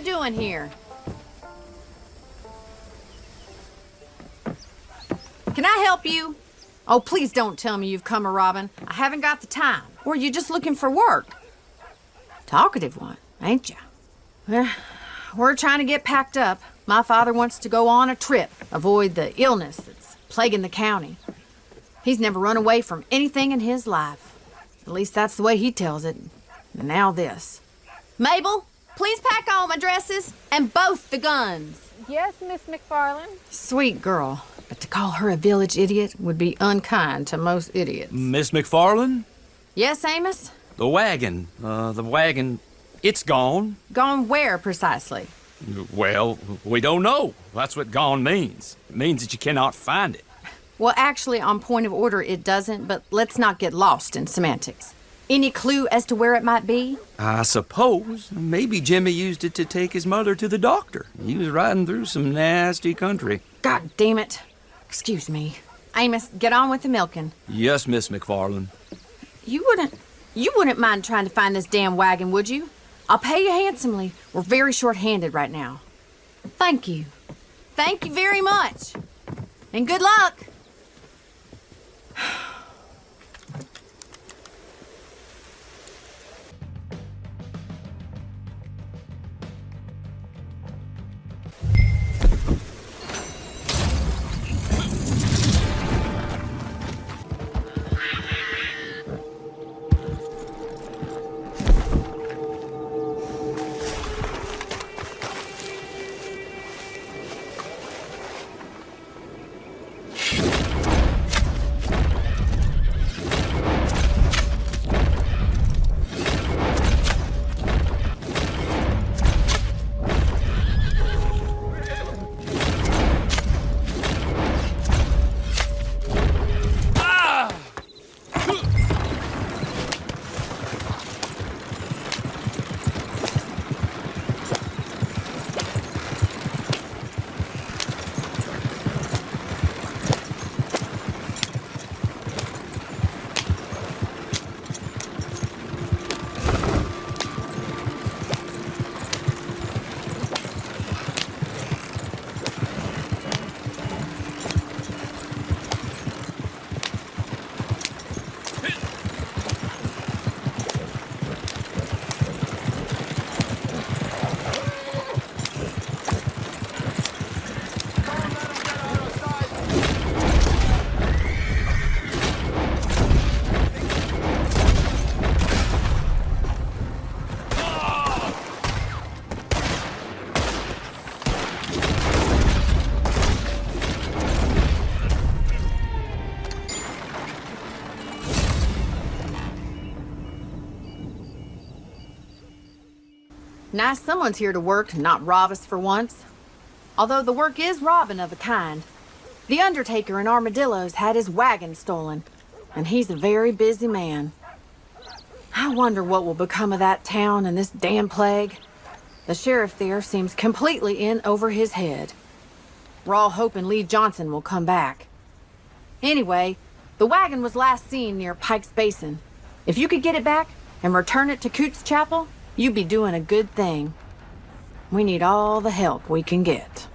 doing here? Can I help you? Oh, please don't tell me you've come a-robbing. I haven't got the time. Or you just looking for work? Talkative one, ain't ya? We're trying to get packed up. My father wants to go on a trip, avoid the illness that's plaguing the county. He's never run away from anything in his life. At least that's the way he tells it. And now this. Mabel, please pack all my dresses and both the guns. Yes, Miss McFarland. Sweet girl. But to call her a village idiot would be unkind to most idiots. Miss McFarland? Yes, Amos? The wagon, it's gone. Gone where, precisely? Well, we don't know. That's what gone means. It means that you cannot find it. Well, actually, on point of order, it doesn't, but let's not get lost in semantics. Any clue as to where it might be? I suppose maybe Jimmy used it to take his mother to the doctor. He was riding through some nasty country. God damn it. Excuse me. Amos, get on with the milking. Yes, Miss McFarland. You wouldn't mind trying to find this damn wagon, would you? I'll pay you handsomely. We're very short-handed right now. Thank you. Thank you very much. And good luck. Nice someone's here to work, not rob us for once. Although the work is robbing of a kind. The undertaker in Armadillo's had his wagon stolen, and he's a very busy man. I wonder what will become of that town and this damn plague. The sheriff there seems completely in over his head. We're all hoping Lee Johnson will come back. Anyway, the wagon was last seen near Pike's Basin. If you could get it back and return it to Coots Chapel, you'd be doing a good thing. We need all the help we can get.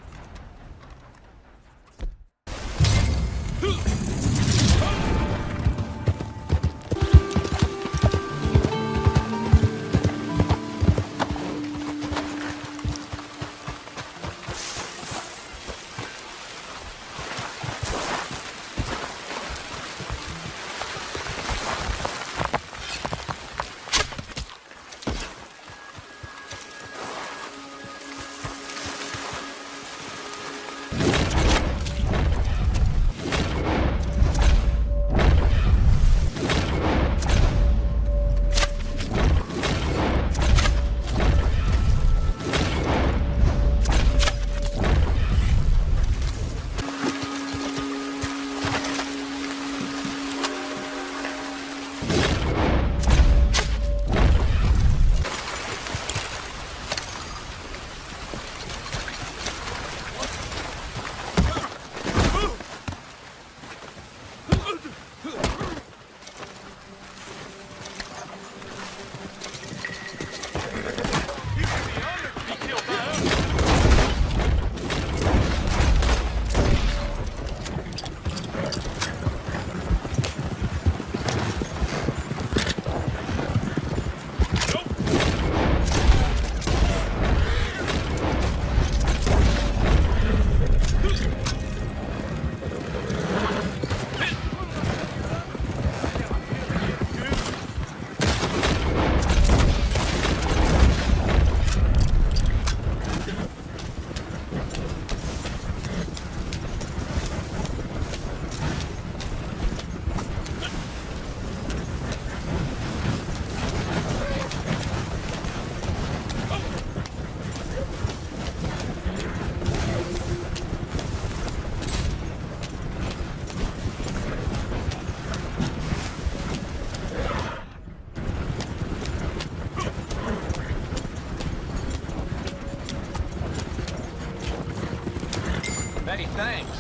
Many thanks.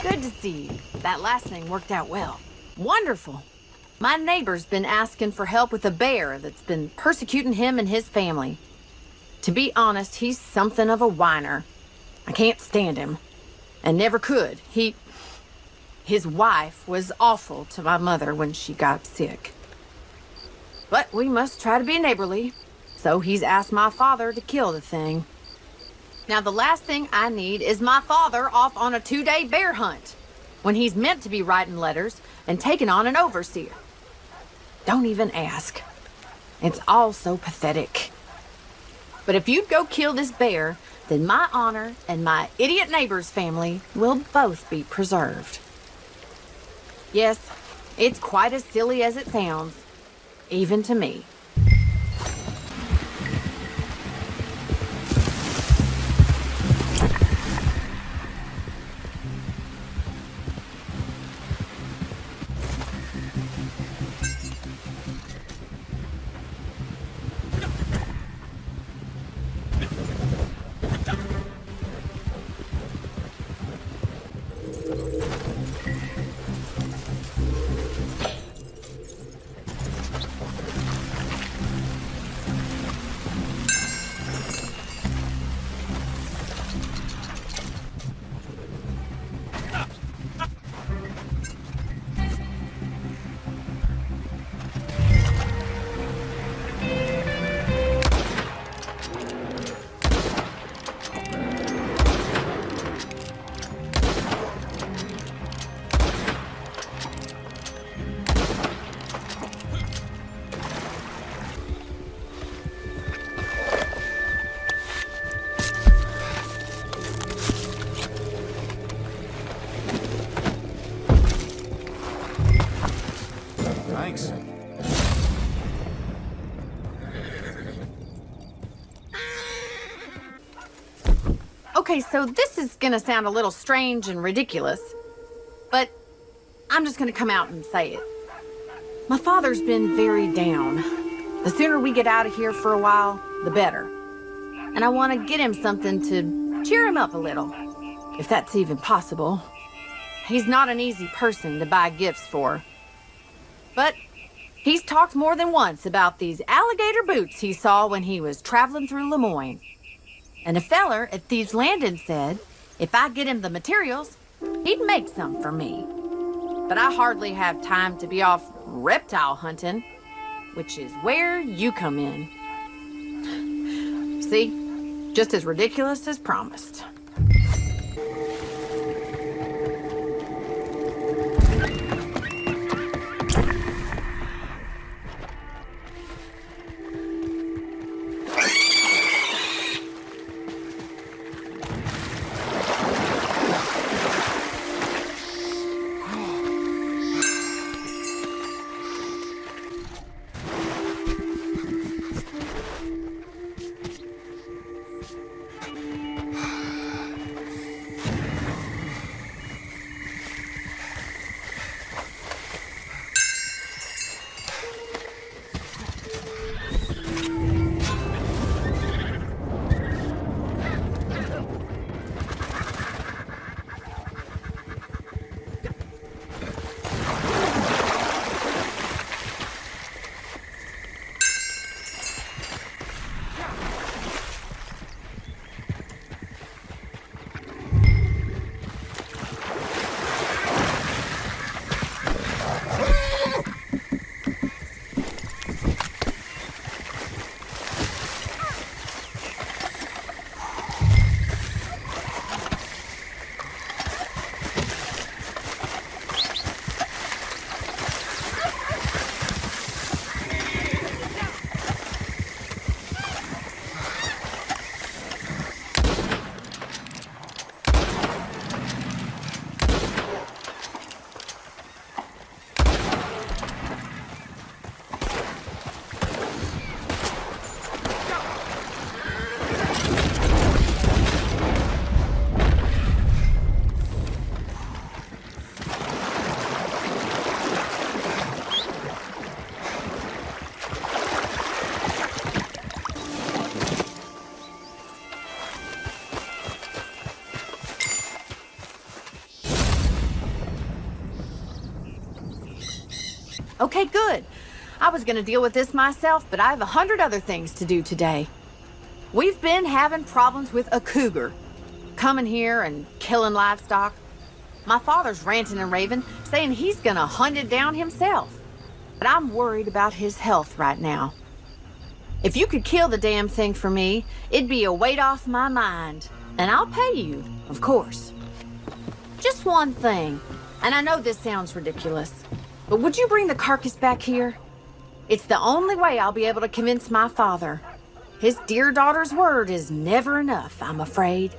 Good to see you. That last thing worked out well. Wonderful. My neighbor's been asking for help with a bear that's been persecuting him and his family. To be honest, he's something of a whiner. I can't stand him. And never could. His wife was awful to my mother when she got sick. But we must try to be neighborly. So he's asked my father to kill the thing. Now, the last thing I need is my father off on a 2-day bear hunt when he's meant to be writing letters and taking on an overseer. Don't even ask. It's all so pathetic. But if you'd go kill this bear, then my honor and my idiot neighbor's family will both be preserved. Yes, it's quite as silly as it sounds, even to me. Thanks. Okay, so this is gonna sound a little strange and ridiculous, but I'm just gonna come out and say it. My father's been very down. The sooner we get out of here for a while, the better. And I want to get him something to cheer him up a little, if that's even possible. He's not an easy person to buy gifts for. But he's talked more than once about these alligator boots he saw when he was traveling through Lemoyne. And a feller at Thieves Landing said if I get him the materials, he'd make some for me. But I hardly have time to be off reptile hunting, which is where you come in. See? Just as ridiculous as promised. Okay, good. I was gonna deal with this myself, but I have 100 other things to do today. We've been having problems with a cougar. Coming here and killing livestock. My father's ranting and raving, saying he's gonna hunt it down himself. But I'm worried about his health right now. If you could kill the damn thing for me, it'd be a weight off my mind. And I'll pay you, of course. Just one thing, and I know this sounds ridiculous, but would you bring the carcass back here? It's the only way I'll be able to convince my father. His dear daughter's word is never enough, I'm afraid.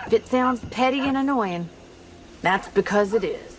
If it sounds petty and annoying, that's because it is.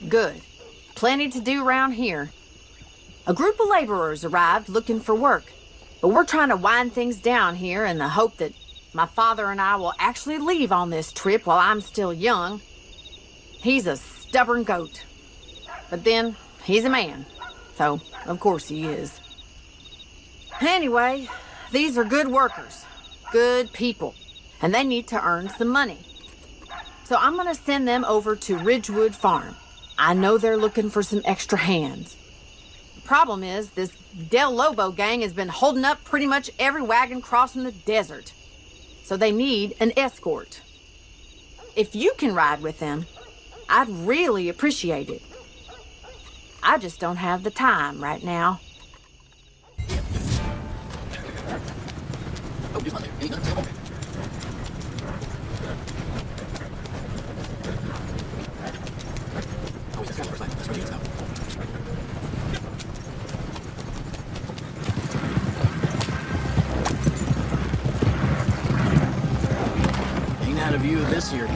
Good. Plenty to do around here. A group of laborers arrived looking for work, but we're trying to wind things down here in the hope that my father and I will actually leave on this trip while I'm still young. He's a stubborn goat. But then, he's a man. So, of course he is. Anyway, these are good workers. Good people. And they need to earn some money. So I'm gonna send them over to Ridgewood Farm. I know they're looking for some extra hands. The problem is, this Del Lobo gang has been holding up pretty much every wagon crossing the desert. So they need an escort. If you can ride with them, I'd really appreciate it. I just don't have the time right now. Ain't had a view of this here.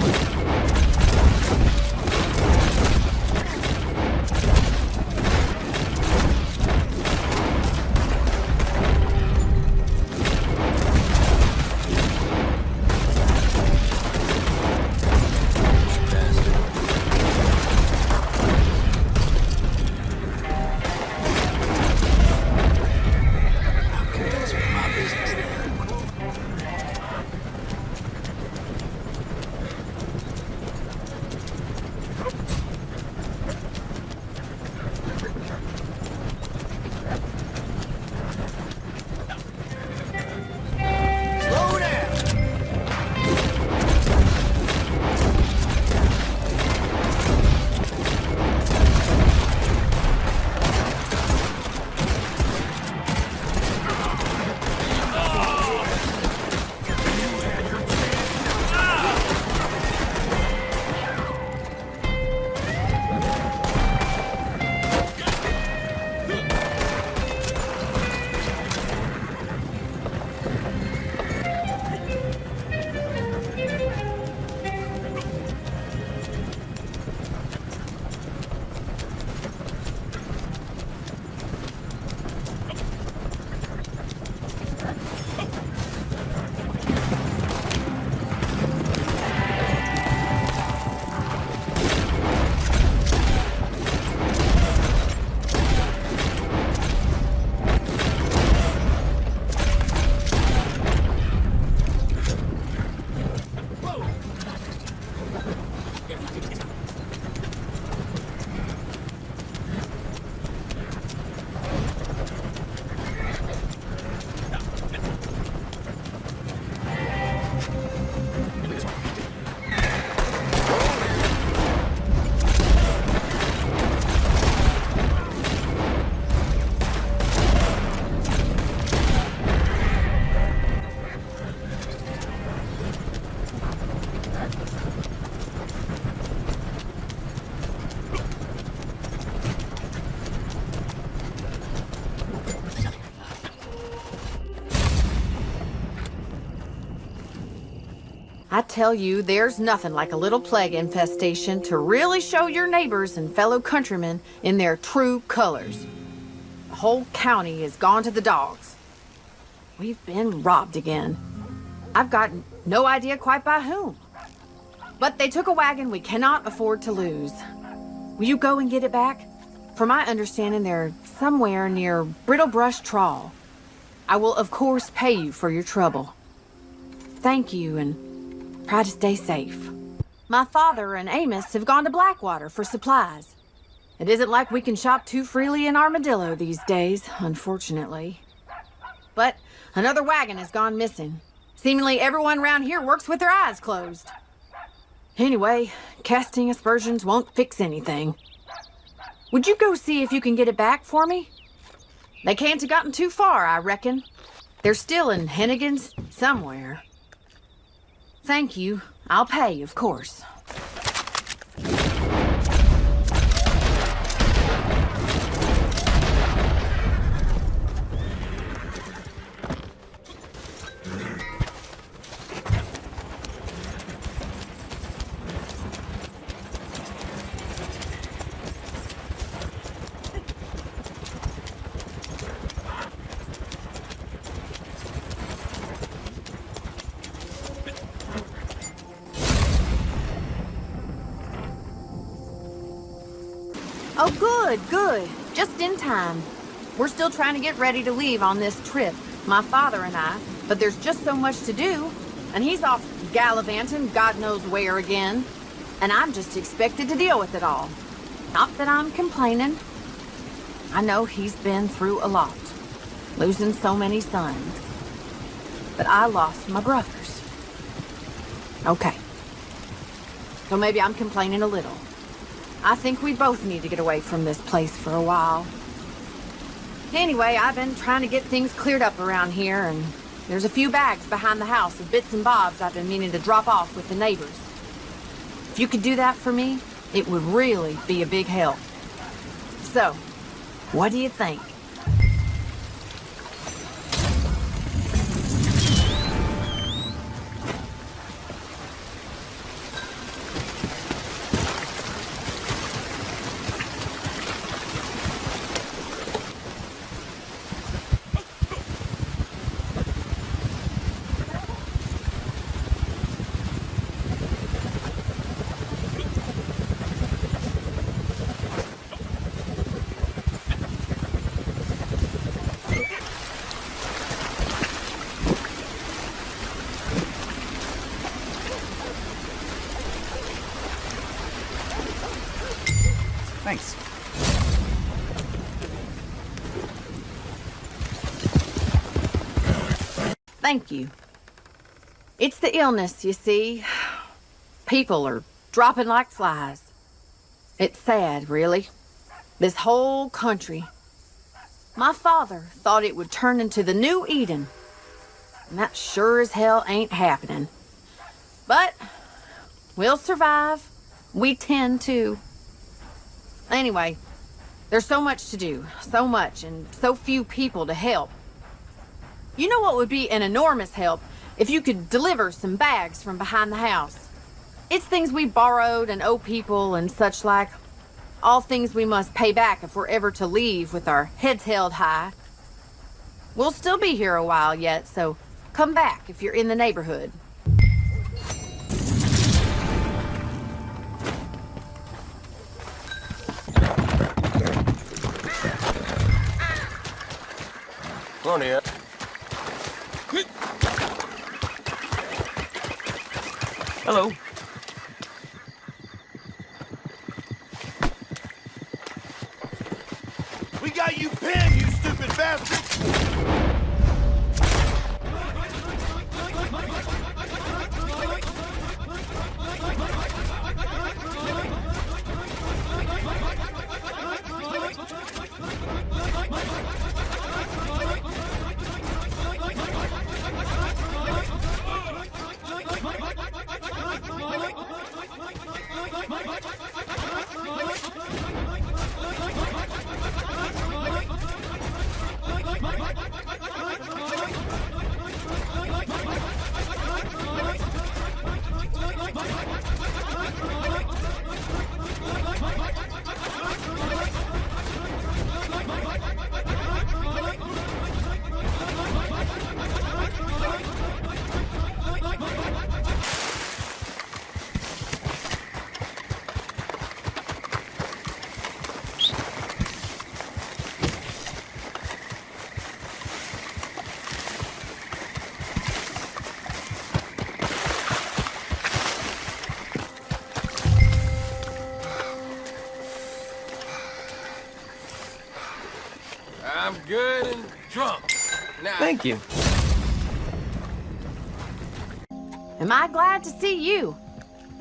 I tell you, there's nothing like a little plague infestation to really show your neighbors and fellow countrymen in their true colors. The whole county is gone to the dogs. We've been robbed again. I've got no idea quite by whom. But they took a wagon we cannot afford to lose. Will you go and get it back? From my understanding, they're somewhere near Brittlebrush Trawl. I will, of course, pay you for your trouble. Thank you, and try to stay safe. My father and Amos have gone to Blackwater for supplies. It isn't like we can shop too freely in Armadillo these days, unfortunately. But another wagon has gone missing. Seemingly everyone around here works with their eyes closed. Anyway, casting aspersions won't fix anything. Would you go see if you can get it back for me? They can't have gotten too far, I reckon. They're still in Hennigan's somewhere. Thank you. I'll pay, of course. Oh, good. Just in time. We're still trying to get ready to leave on this trip, my father and I, but there's just so much to do, and he's off gallivanting God knows where again, and I'm just expected to deal with it all. Not that I'm complaining. I know he's been through a lot, losing so many sons, but I lost my brothers. Okay. So maybe I'm complaining a little. I think we both need to get away from this place for a while. Anyway, I've been trying to get things cleared up around here, and there's a few bags behind the house of bits and bobs I've been meaning to drop off with the neighbors. If you could do that for me, it would really be a big help. So, what do you think? Thanks. Thank you. It's the illness, you see. People are dropping like flies. It's sad, really. This whole country. My father thought it would turn into the new Eden. And that sure as hell ain't happening. But we'll survive. We tend to. Anyway, there's so much to do, so much, and so few people to help. You know what would be an enormous help? If you could deliver some bags from behind the house. It's things we borrowed and owe people and such like. All things we must pay back if we're ever to leave with our heads held high. We'll still be here a while yet, so come back if you're in the neighborhood. Come on here. Hello. We got you pinned, you stupid bastard! good and drunk. Now, Thank you. Am I glad to see you?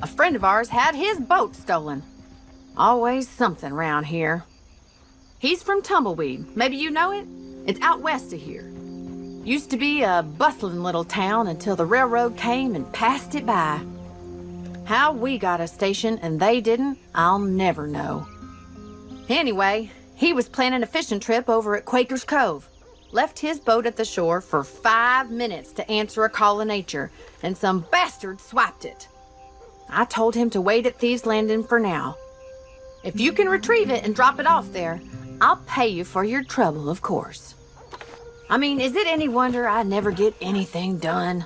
A friend of ours had his boat stolen. Always something round here. He's from Tumbleweed. Maybe you know it? It's out west of here. Used to be a bustling little town until the railroad came and passed it by. How we got a station and they didn't, I'll never know. Anyway, he was planning a fishing trip over at Quaker's Cove. Left his boat at the shore for 5 minutes to answer a call of nature, and some bastard swiped it. I told him to wait at Thieves Landing for now. If you can retrieve it and drop it off there, I'll pay you for your trouble, of course. I mean, is it any wonder I never get anything done?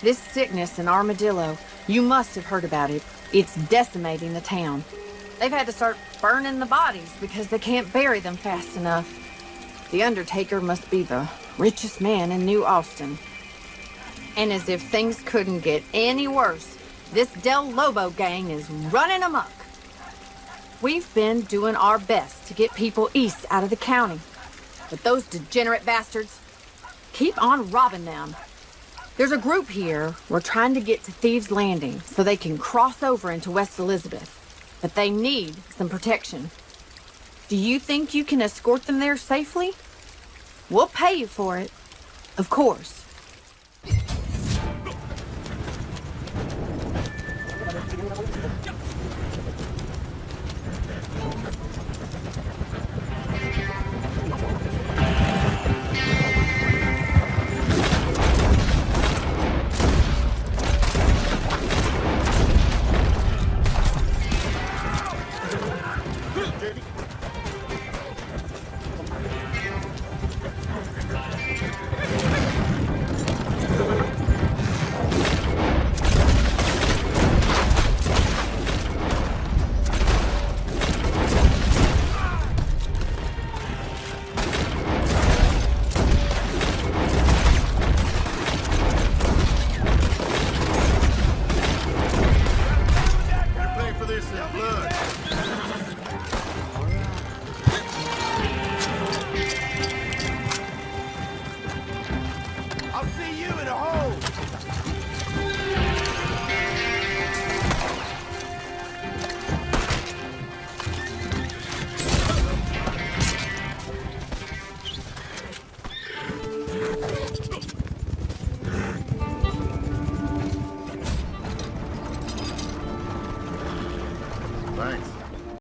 This sickness in Armadillo, you must have heard about it. It's decimating the town. They've had to start burning the bodies because they can't bury them fast enough. The Undertaker must be the richest man in New Austin. And as if things couldn't get any worse, this Del Lobo gang is running amok. We've been doing our best to get people east out of the county, but those degenerate bastards keep on robbing them. There's a group here. We're trying to get to Thieves Landing so they can cross over into West Elizabeth, but they need some protection. Do you think you can escort them there safely? We'll pay you for it, of course.